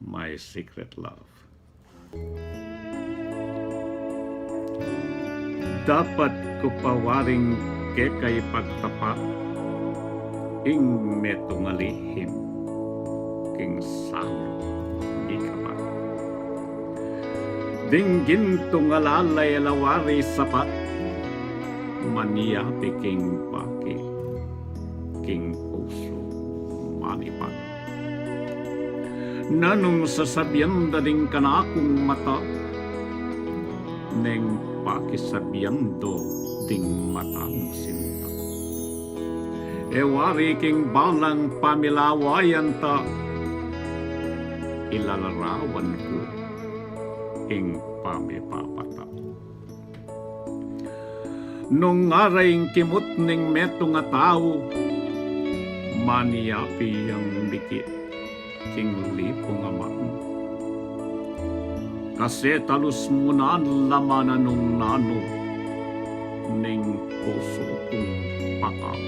my secret love. Dapat ko pawaring kay pagtapat, ing metungalihim, king sano, ikapat. Dinggin tungalalay lawari sapat, maniyapi king paki, king puso manipat. Nanong sasabihan daling kanakong mata, neng pakisabihan do ding matang sinta. Ewari king balang pamilawayan ta, ilalarawan ko ing pamipapata. Nung arayng kimot ning meto nga tao, maniyapi ang dikit king lipo nga man. Kasi talus mo na laman nung nano, ning puso kong pakaw,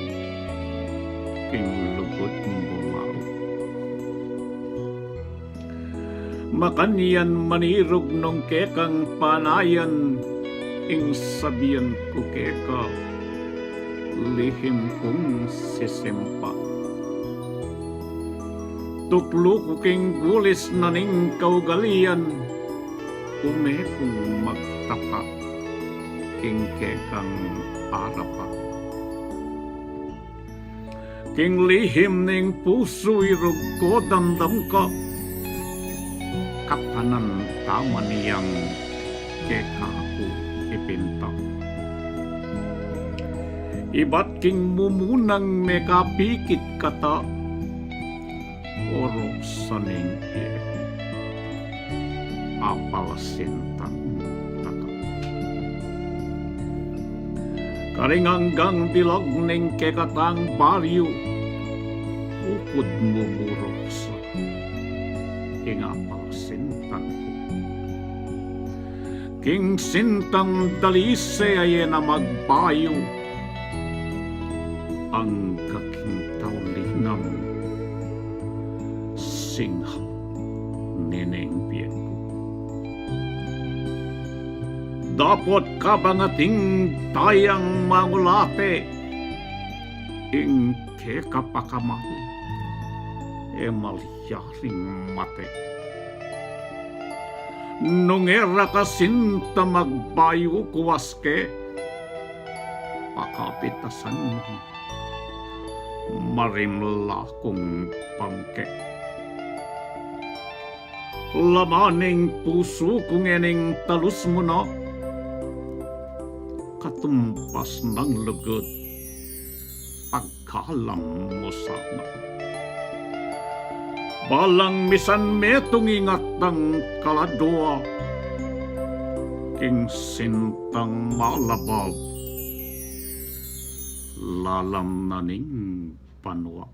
king lugod bumaw. Makaniyan manirog nung kekang panayan, ing sabihan ko keka, lihim kong sisimpa. Tuklo ko king gulis na ning kaugalian, ume kong magtapa, king kekang arapa. King lihim ning puso irog ko damdam ka, kapanan tama niyang keka ko ipinta. Iba't king mumunang mekapikit kata, orok sa ningke, apal sintang taka. Karinganggang dilag ning kekatang baryo, ukod mo burok sa ingapal sintang. King sintang dalise ay na magpayo, ang kaking taulinam singhap neneng piyan ko. Dapat ka ba ngating tayang mangulate, ing kekapakamang malyaring mate. Nung era ka sinta magbayo kuwaske, pakapitasan marimla kong pangke. Lamaning puso kong ening talus mo na, katumpas ng lugod, pagkalam mo sana. Balang misan metong ingat ng kaladwa, king sintang malabab, lalam na ning panwa.